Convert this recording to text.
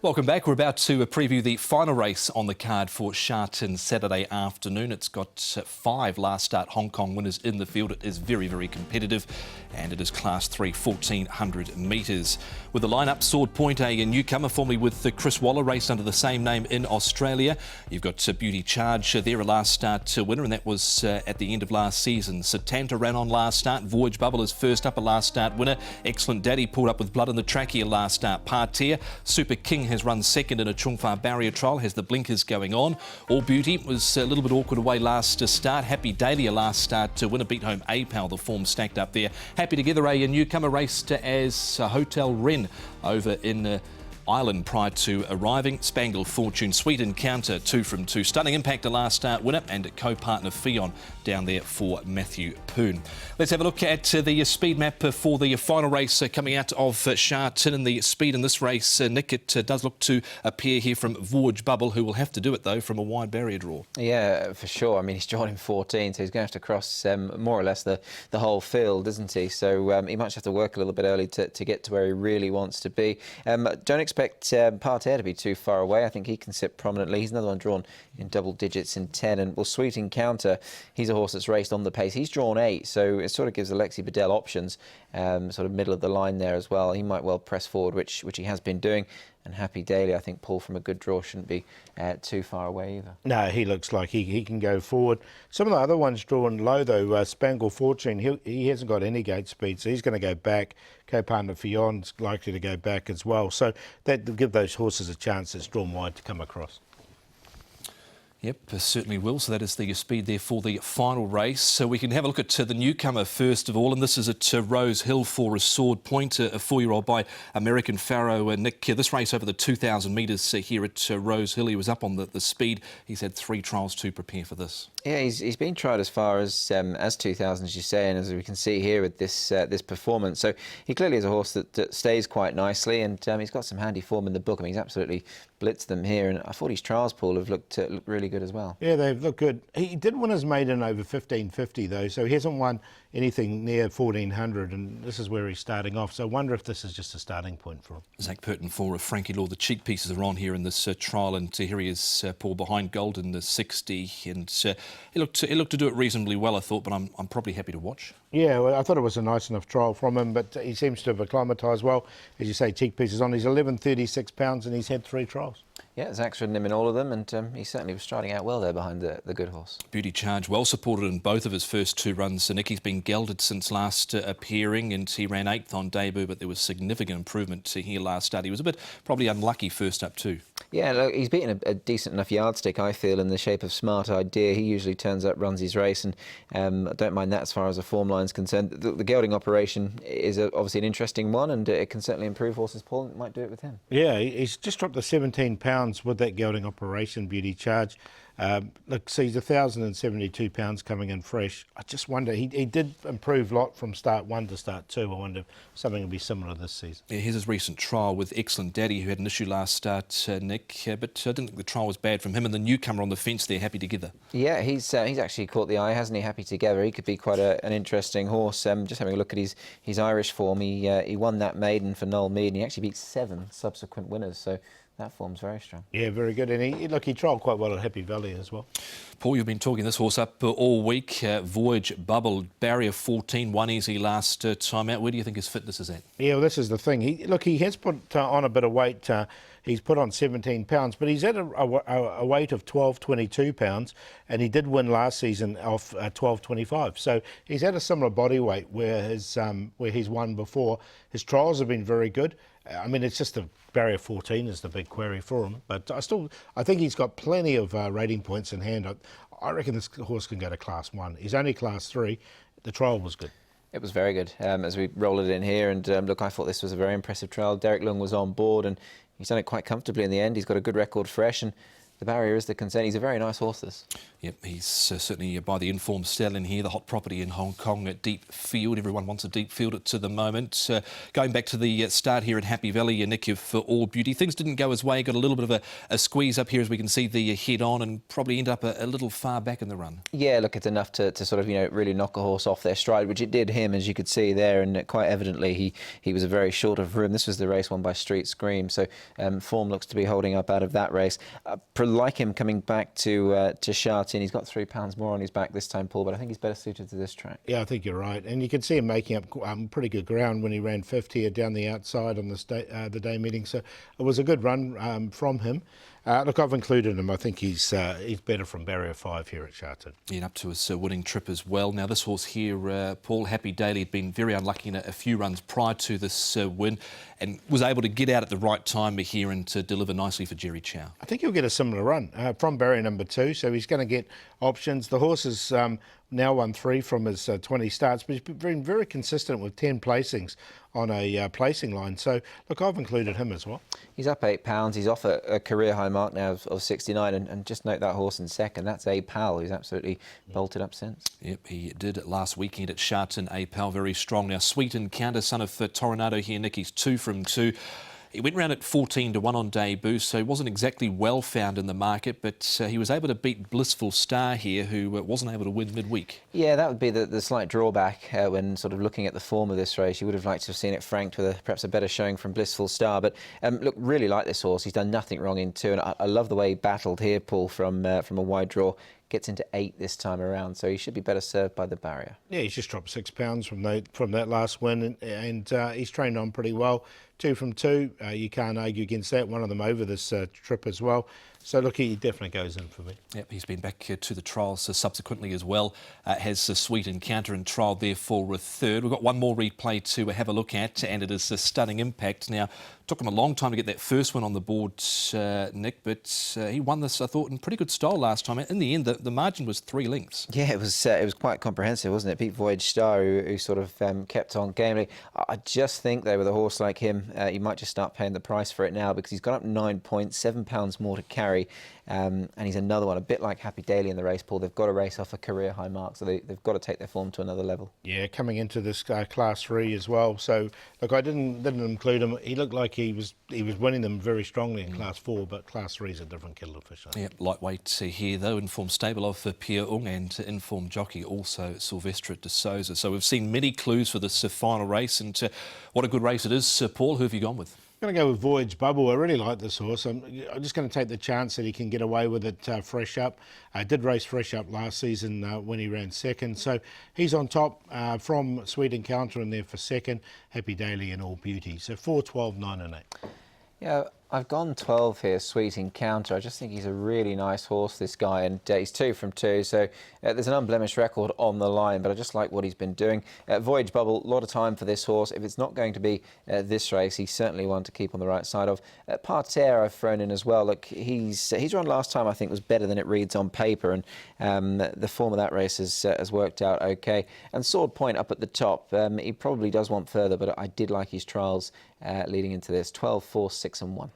Welcome back. We're about to preview the final race on the card for Sha Tin Saturday afternoon. It's got 5 last start Hong Kong winners in the field. It is very, very competitive, and it is Class 3, 1400 metres. With the lineup, Sword Point, a newcomer, formerly with Chris Waller, raced under the same name in Australia. You've got Beauty Charge there, a last start winner, and that was at the end of last season. Satanta ran on last start. Voyage Bubble is first up, a last start winner. Excellent Daddy pulled up with blood in the trachea last start. Parterre, Super King has run second in a Chungfa barrier trial, has the blinkers going on. All Beauty was a little bit awkward away last start. Happy Dahlia last start to winner, beat home A-Pal, the form stacked up there. Happy Together, a newcomer, raced as Hotel Wren over in Ireland prior to arriving. Spangled Fortune, Sweet Encounter, 2 from 2. Stunning Impact, a last start winner, and co-partner Fion down there for Matthew Poon. Let's have a look at the speed map for the final race coming out of Sha Tin. And the speed in this race, Nick, it does look to appear here from Voyage Bubble, who will have to do it though from a wide barrier draw. Yeah, for sure. I mean, he's drawn in 14, so he's going to have to cross more or less the whole field, isn't he? So he might have to work a little bit early to get to where he really wants to be. Don't expect Parterre to be too far away. I think he can sit prominently. He's another one drawn in double digits in 10. And well, Sweet Encounter, he's a horse that's raced on the pace. He's drawn 8, so it sort of gives Alexi Bedell options, sort of middle of the line there as well. He might well press forward, which he has been doing. And Happy Daily, I think, pull from a good draw shouldn't be too far away either. No, he looks like he can go forward. Some of the other ones drawn low, though. Spangled Fortune, he hasn't got any gate speed, so he's going to go back. Co-partner Fion's likely to go back as well. So that will give those horses a chance that's drawn wide to come across. Yep, certainly will. So that is the speed there for the final race. So we can have a look at the newcomer first of all, and this is at Rose Hill for a Sword Point, a 4-year-old by American Pharaoh. Nick, this race over the 2,000 metres here at Rose Hill, he was up on the speed. He's had 3 trials to prepare for this. Yeah, he's been tried as far as 2,000, as you say, and as we can see here with this performance. So he clearly is a horse that stays quite nicely, and he's got some handy form in the book. I mean, he's absolutely blitzed them here, and I thought his trials, Paul, have looked really good as well. Yeah, they've looked good. He did win his maiden over 1,550 though, so he hasn't won anything near 1,400, and this is where he's starting off. So I wonder if this is just a starting point for him. Zach Purton for Frankie Law. The cheek pieces are on here in this trial, and here he is, Paul, behind Gold in the 60, and he looked to do it reasonably well, I thought, but I'm probably happy to watch. Yeah, well, I thought it was a nice enough trial from him, but he seems to have acclimatised well. As you say, cheek pieces on. He's 1136 pounds, and he's had 3 trials. Yeah, Zach's ridden him in all of them, and he certainly was striding out well there behind the good horse. Beauty Charge, well supported in both of his first 2 runs. So Nicky's been gelded since last appearing, and he ran 8th on debut, but there was significant improvement here last start. He was a bit probably unlucky first up too. Yeah, look, he's beaten a decent enough yardstick, I feel, in the shape of Smart Idea. He usually turns up, runs his race, and I don't mind that as far as the form line's concerned. The gelding operation is obviously an interesting one, and it can certainly improve horses. Paul, it might do it with him. Yeah, he's just dropped the 17 pounds with that gelding operation, Beauty Charge. Look, so he's 1,072 pounds coming in fresh. I just wonder, he did improve a lot from start 1 to start 2. I wonder if something will be similar this season. Yeah, here's his recent trial with Excellent Daddy, who had an issue last start, Nick, but I didn't think the trial was bad from him, and the newcomer on the fence there, Happy Together. Yeah, he's actually caught the eye, hasn't he? Happy Together. He could be quite an interesting horse. Just having a look at his Irish form, he won that maiden for Noel Mead, and he actually beat 7 subsequent winners, so that form's very strong. Yeah, very good. And he trialled quite well at Happy Valley as well. Paul, you've been talking this horse up all week. Voyage Bubble, barrier 14, 1 easy last time out. Where do you think his fitness is at? Yeah, well, this is the thing. He has put on a bit of weight. He's put on 17 pounds, but he's at a weight of 1222 pounds, and he did win last season off 1225. So he's at a similar body weight where he's won before. His trials have been very good. I mean, it's just the barrier 14 is the big query for him, but I think he's got plenty of rating points in hand. I reckon this horse can go to Class 1. He's only Class 3. The trial was good. It was very good. As we roll it in here, and look, I thought this was a very impressive trial. Derek Lung was on board, and he's done it quite comfortably in the end. He's got a good record fresh, and the barrier is the concern. He's a very nice horse, this. Yep, he's certainly by the informed stallion here, the hot property in Hong Kong at Deep Field. Everyone wants a deep field to the moment. Going back to the start here at Happy Valley, Nick, for All Beauty, things didn't go his way. Got a little bit of a squeeze up here as we can see the head on, and probably end up a little far back in the run. Yeah, look, it's enough to sort of, really knock a horse off their stride, which it did him, as you could see there, and quite evidently he was very short of room. This was the race won by Street Scream, so form looks to be holding up out of that race. Like him coming back to Sha Tin, he's got £3 more on his back this time, Paul, but I think he's better suited to this track. Yeah, I think you're right, and you can see him making up pretty good ground when he ran 5th here down the outside on the day meeting, so it was a good run from him. Look, I've included him. I think he's better from barrier 5 here at Sha Tin. Yeah, up to his winning trip as well. Now, this horse here, Paul, Happy Daily, had been very unlucky in a few runs prior to this win, and was able to get out at the right time here and to deliver nicely for Jerry Chow. I think he'll get a similar run from barrier number 2, so he's going to get options. The horse has now won 3 from his 20 starts, but he's been very consistent with 10 placings on a placing line. So, look, I've included him as well. He's up £8. He's off a career high mark now of 69, and just note that horse in second. That's A Pal, who's absolutely bolted up since. Yep, he did last weekend at Sha Tin. A Pal very strong. Now, Sweet Encounter, son of Toronado here, Nick, he's 2 from 2. He went round at 14 to 1 on debut, so he wasn't exactly well found in the market, but he was able to beat Blissful Star here, who wasn't able to win midweek. Yeah, that would be the slight drawback when sort of looking at the form of this race. You would have liked to have seen it franked with perhaps a better showing from Blissful Star. But look, really like this horse. He's done nothing wrong in 2, and I love the way he battled here, Paul, from a wide draw. Gets into 8 this time around, so he should be better served by the barrier. Yeah, he's just dropped £6 from that last win, and he's trained on pretty well. 2 from 2, you can't argue against that. One of them over this trip as well. So, look, he definitely goes in for me. Yep, he's been back to the trials subsequently as well. Has a Sweet Encounter and trialled there for a 3rd. We've got one more replay to have a look at, and it is a Stunning Impact. Now, it took him a long time to get that first one on the board, Nick, but he won this, I thought, in pretty good style last time. In the end, the margin was 3 lengths. Yeah, it was quite comprehensive, wasn't it? Beat Voyage Star, who sort of kept on gamely. I just think, though, with a horse like him, you might just start paying the price for it now, because he's got up 9 points, £7 more to carry. And he's another one, a bit like Happy Daily in the race, Paul. They've got to race off a career high mark, so they've got to take their form to another level. Yeah, coming into this Class 3 as well. So, look, I didn't include him. He looked like he was winning them very strongly in Class 4, but Class 3 is a different kettle of fish. Yeah, lightweight here, though, informed stable of Pierre Ung and informed jockey also Sylvestre de Souza. So we've seen many clues for this final race, and what a good race it is. Paul, who have you gone with? I'm going to go with Voyage Bubble. I really like this horse. I'm just going to take the chance that he can get away with it fresh up. I did race fresh up last season when he ran 2nd. So he's on top from Sweet Encounter in there for 2nd. Happy Daily and All Beauty. So 4, 12, 9 and 8. Yeah, I've gone 12 here, Sweet Encounter. I just think he's a really nice horse, this guy, and he's 2 from 2, so there's an unblemished record on the line, but I just like what he's been doing. Voyage Bubble, a lot of time for this horse. If it's not going to be this race, he's certainly one to keep on the right side of. Parterre I've thrown in as well. Look, his run last time, I think, was better than it reads on paper, and the form of that race has worked out okay. And Sword Point up at the top, he probably does want further, but I did like his trials leading into this. 12, 4, 6 and 1.